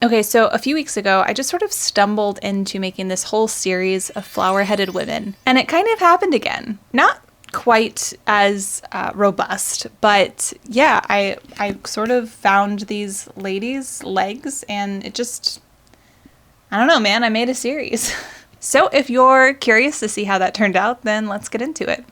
Okay, so a few weeks ago, I just sort of stumbled into making this whole series of flower-headed women, and it kind of happened again. Not quite as robust, but yeah, I sort of found these ladies' legs, and it just, I don't know, man, I made a series. So if you're curious to see how that turned out, then let's get into it.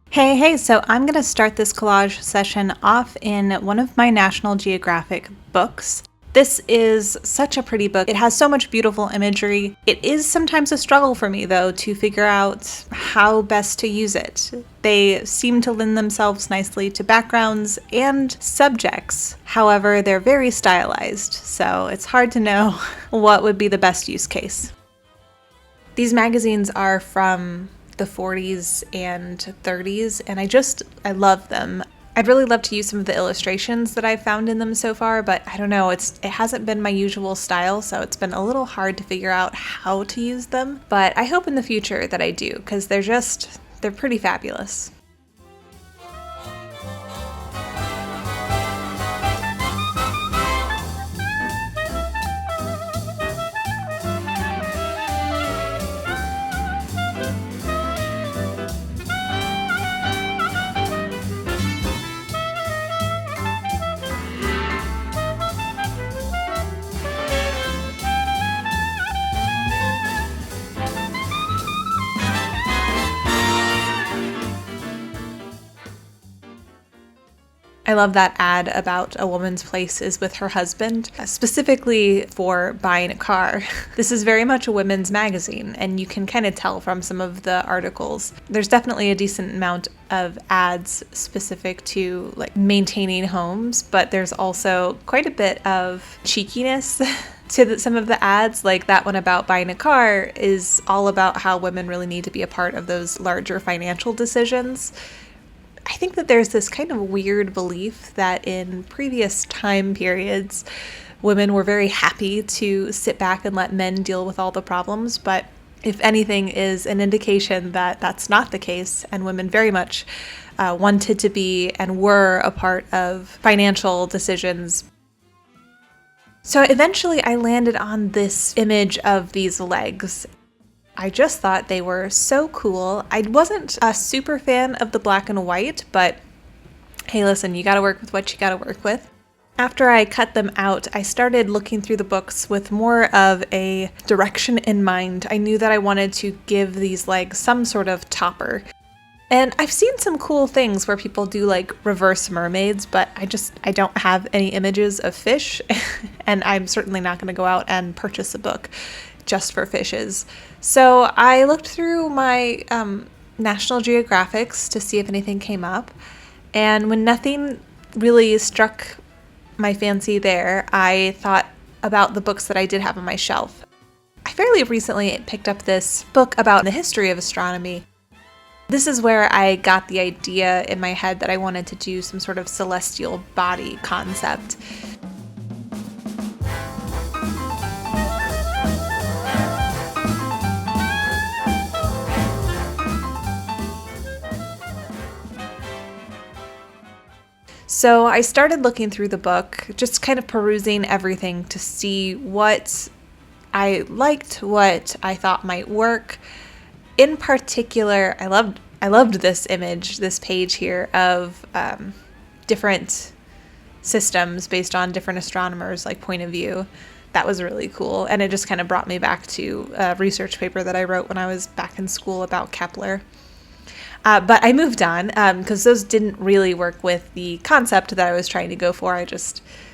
Hey, so I'm going to start this collage session off in one of my National Geographic books. This is such a pretty book. It has so much beautiful imagery. It is sometimes a struggle for me, though, to figure out how best to use it. They seem to lend themselves nicely to backgrounds and subjects. However, they're very stylized, so it's hard to know what would be the best use case. These magazines are from the 40s and 30s, and I love them. I'd really love to use some of the illustrations that I've found in them so far, but I don't know, it hasn't been my usual style, so it's been a little hard to figure out how to use them. But I hope in the future that I do, because they're pretty fabulous. I love that ad about a woman's place is with her husband, specifically for buying a car. This is very much a women's magazine, and you can kind of tell from some of the articles. There's definitely a decent amount of ads specific to like maintaining homes, but there's also quite a bit of cheekiness to some of the ads. Like that one about buying a car is all about how women really need to be a part of those larger financial decisions. I think that there's this kind of weird belief that in previous time periods, women were very happy to sit back and let men deal with all the problems. But if anything is an indication that that's not the case, and women very much wanted to be and were a part of financial decisions. So eventually I landed on this image of these legs. I just thought they were so cool. I wasn't a super fan of the black and white, but hey, listen, you gotta work with what you gotta work with. After I cut them out, I started looking through the books with more of a direction in mind. I knew that I wanted to give these legs some sort of topper. And I've seen some cool things where people do like reverse mermaids, but I don't have any images of fish, and I'm certainly not gonna go out and purchase a book just for fishes. So I looked through my National Geographics to see if anything came up, and when nothing really struck my fancy there, I thought about the books that I did have on my shelf. I fairly recently picked up this book about the history of astronomy. This is where I got the idea in my head that I wanted to do some sort of celestial body concept. So I started looking through the book, just kind of perusing everything to see what I liked, what I thought might work. In particular, I loved this image, this page here of different systems based on different astronomers' like point of view. That was really cool, and it just kind of brought me back to a research paper that I wrote when I was back in school about Kepler. But I moved on because those didn't really work with the concept that I was trying to go for.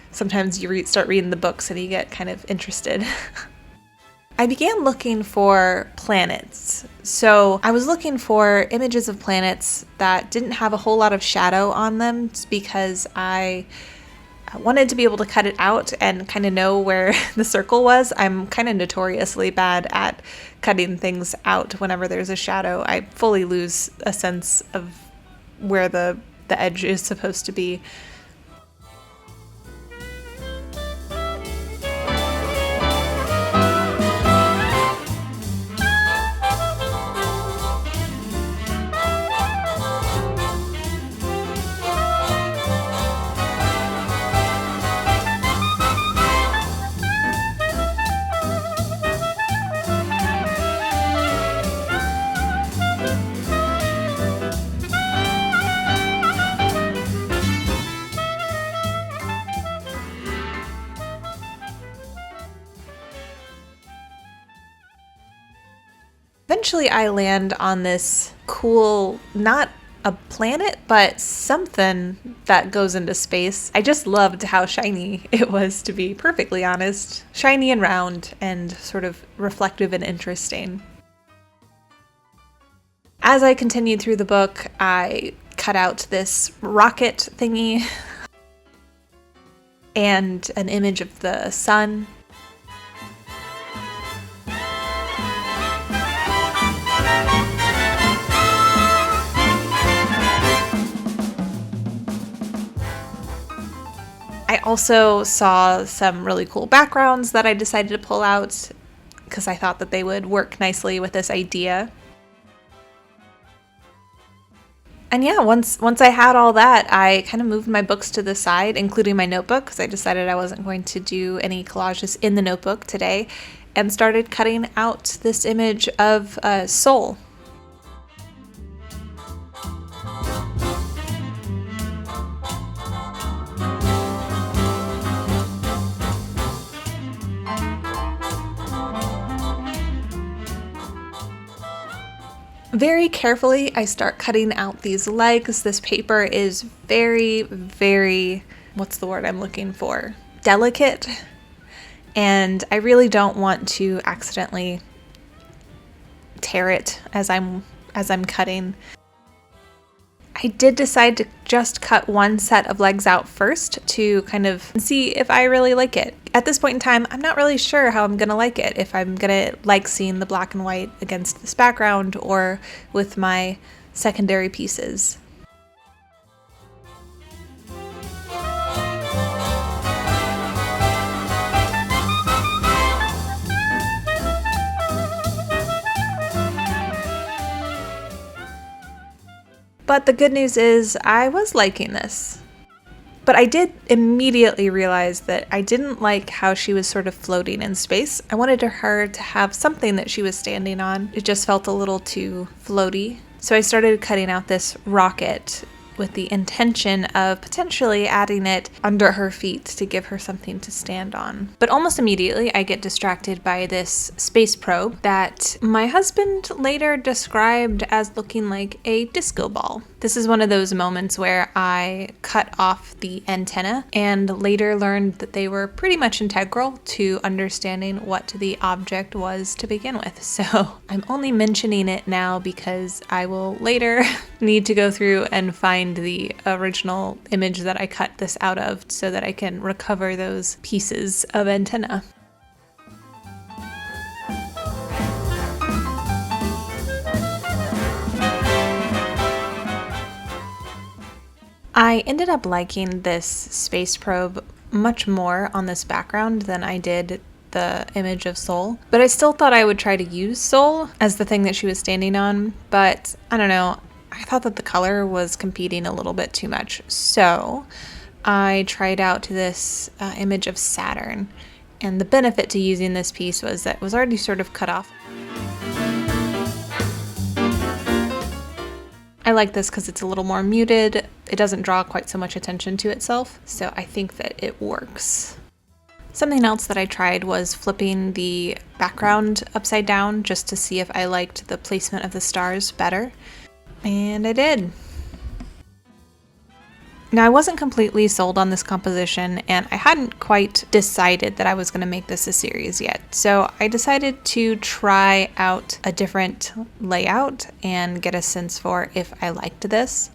Sometimes you start reading the books and you get kind of interested. I began looking for planets. So I was looking for images of planets that didn't have a whole lot of shadow on them because I wanted to be able to cut it out and kind of know where the circle was. I'm kind of notoriously bad at cutting things out whenever there's a shadow. I fully lose a sense of where the edge is supposed to be. Eventually I land on this cool, not a planet, but something that goes into space. I just loved how shiny it was, to be perfectly honest. Shiny and round and sort of reflective and interesting. As I continued through the book, I cut out this rocket thingy and an image of the sun. I also saw some really cool backgrounds that I decided to pull out because I thought that they would work nicely with this idea. And yeah, once I had all that, I kind of moved my books to the side, including my notebook, because I decided I wasn't going to do any collages in the notebook today, and started cutting out this image of soul. Very carefully, I start cutting out these legs. This paper is very, very, what's the word I'm looking for? Delicate. And I really don't want to accidentally tear it as I'm cutting. I did decide to just cut one set of legs out first to kind of see if I really like it. At this point in time, I'm not really sure how I'm gonna like it, if I'm gonna like seeing the black and white against this background or with my secondary pieces. But the good news is I was liking this. But I did immediately realize that I didn't like how she was sort of floating in space. I wanted her to have something that she was standing on. It just felt a little too floaty. So I started cutting out this rocket with the intention of potentially adding it under her feet to give her something to stand on. But almost immediately I get distracted by this space probe that my husband later described as looking like a disco ball. This is one of those moments where I cut off the antenna and later learned that they were pretty much integral to understanding what the object was to begin with. So I'm only mentioning it now because I will later need to go through and find the original image that I cut this out of so that I can recover those pieces of antenna. I ended up liking this space probe much more on this background than I did the image of Soul, but I still thought I would try to use Soul as the thing that she was standing on, but I don't know, I thought that the color was competing a little bit too much, so I tried out this image of Saturn, and the benefit to using this piece was that it was already sort of cut off. I like this because it's a little more muted. It doesn't draw quite so much attention to itself, so I think that it works. Something else that I tried was flipping the background upside down just to see if I liked the placement of the stars better, and I did. Now, I wasn't completely sold on this composition, and I hadn't quite decided that I was going to make this a series yet. So I decided to try out a different layout and get a sense for if I liked this.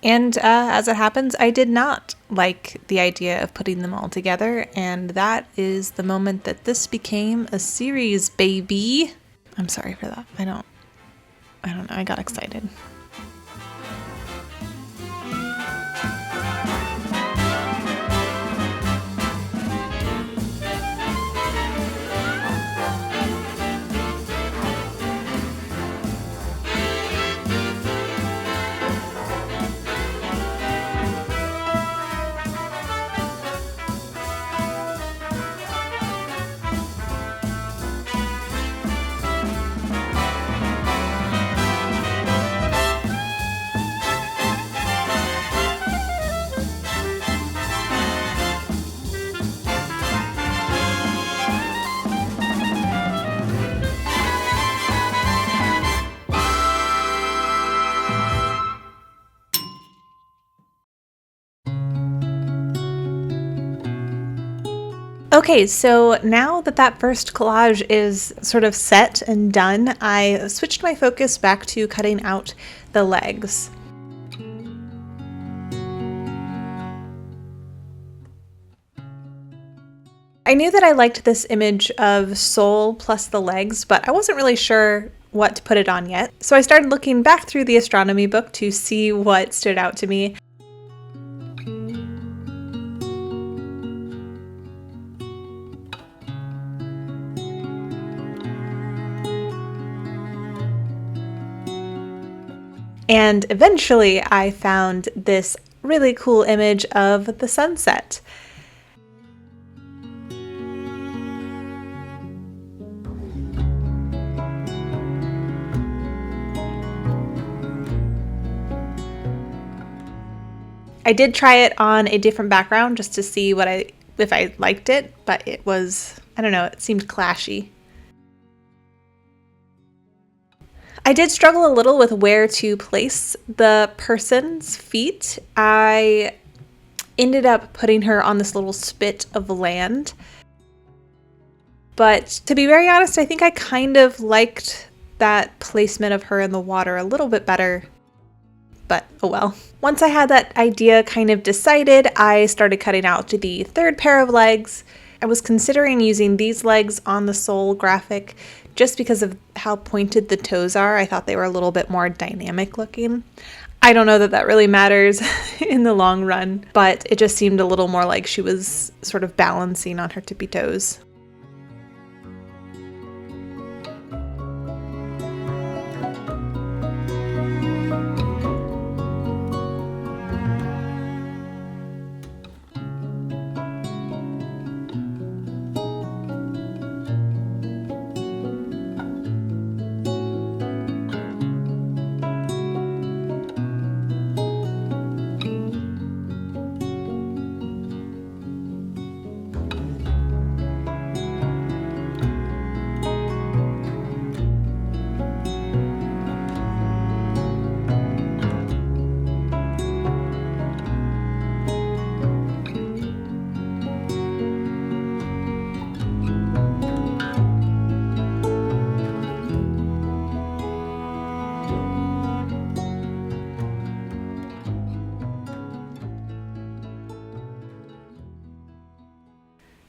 And as it happens, I did not like the idea of putting them all together, and that is the moment that this became a series, baby. I'm sorry for that. I don't know. I got excited. Okay, so now that that first collage is sort of set and done, I switched my focus back to cutting out the legs. I knew that I liked this image of soul plus the legs, but I wasn't really sure what to put it on yet. So I started looking back through the astronomy book to see what stood out to me. And eventually I found this really cool image of the sunset. I did try it on a different background just to see if I liked it, but it was, I don't know, it seemed clashy. I did struggle a little with where to place the person's feet. I ended up putting her on this little spit of land. But to be very honest, I think I kind of liked that placement of her in the water a little bit better. But oh well. Once I had that idea kind of decided, I started cutting out the third pair of legs. I was considering using these legs on the sole graphic just because of how pointed the toes are. I thought they were a little bit more dynamic looking. I don't know that that really matters in the long run, but it just seemed a little more like she was sort of balancing on her tippy toes.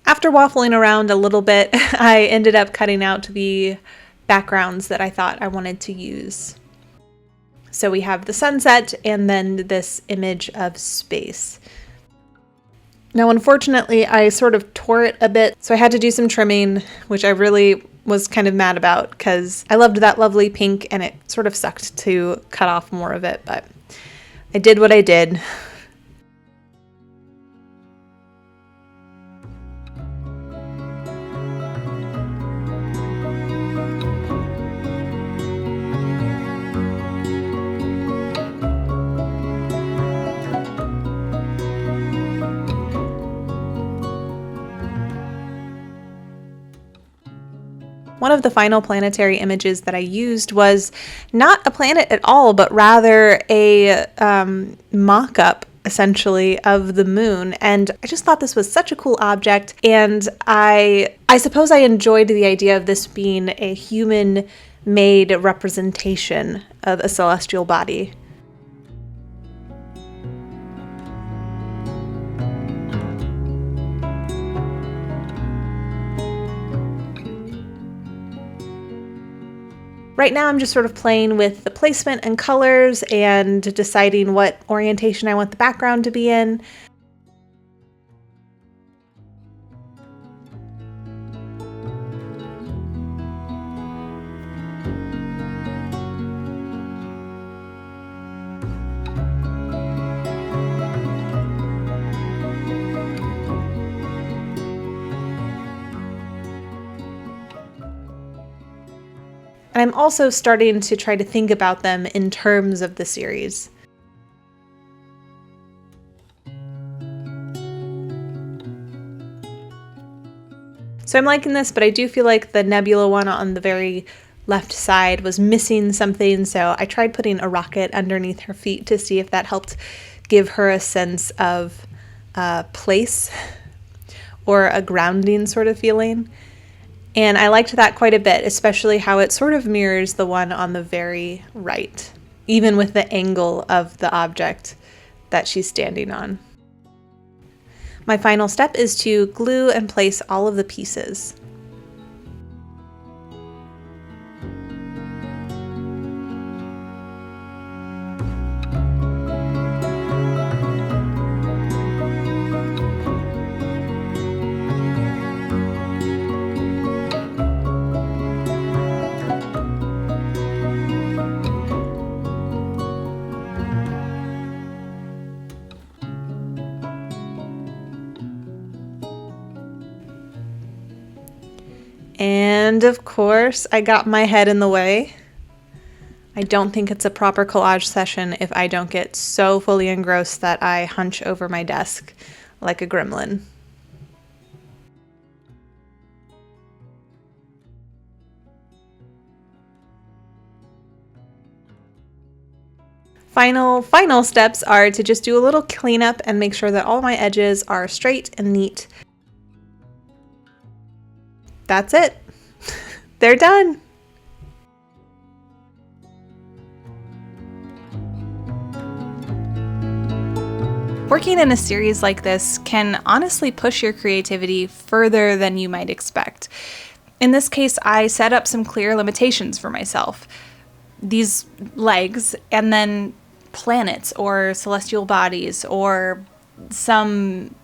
After waffling around a little bit, I ended up cutting out the backgrounds that I thought I wanted to use. So we have the sunset and then this image of space. Now, unfortunately, I sort of tore it a bit, so I had to do some trimming, which I really was kind of mad about because I loved that lovely pink and it sort of sucked to cut off more of it, but I did what I did. One of the final planetary images that I used was not a planet at all, but rather a mock-up, essentially, of the moon. And I just thought this was such a cool object. And I suppose I enjoyed the idea of this being a human-made representation of a celestial body. Right now I'm just sort of playing with the placement and colors and deciding what orientation I want the background to be in. And I'm also starting to try to think about them in terms of the series. So I'm liking this, but I do feel like the nebula one on the very left side was missing something, so I tried putting a rocket underneath her feet to see if that helped give her a sense of place. or a grounding sort of feeling. And I liked that quite a bit, especially how it sort of mirrors the one on the very right, even with the angle of the object that she's standing on. My final step is to glue and place all of the pieces. And of course, I got my head in the way. I don't think it's a proper collage session if I don't get so fully engrossed that I hunch over my desk like a gremlin. Final steps are to just do a little cleanup and make sure that all my edges are straight and neat. That's it. They're done. Working in a series like this can honestly push your creativity further than you might expect. In this case, I set up some clear limitations for myself. These legs, and then planets or celestial bodies or some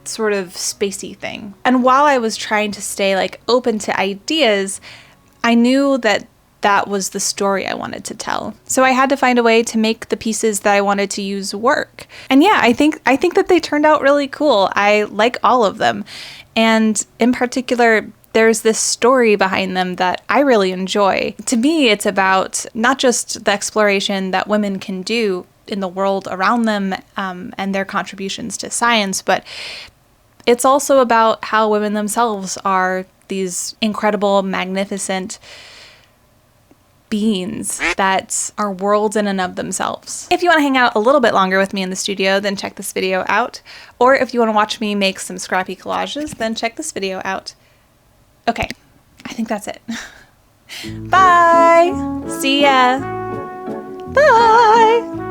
sort of spacey thing. And while I was trying to stay like open to ideas, I knew that that was the story I wanted to tell. So I had to find a way to make the pieces that I wanted to use work. And yeah, I think that they turned out really cool. I like all of them. And in particular, there's this story behind them that I really enjoy. To me, it's about not just the exploration that women can do in the world around them and their contributions to science, but it's also about how women themselves are these incredible, magnificent beings that are worlds in and of themselves. If you want to hang out a little bit longer with me in the studio, then check this video out. Or if you want to watch me make some scrappy collages, then check this video out. Okay, I think that's it. Bye! See ya! Bye!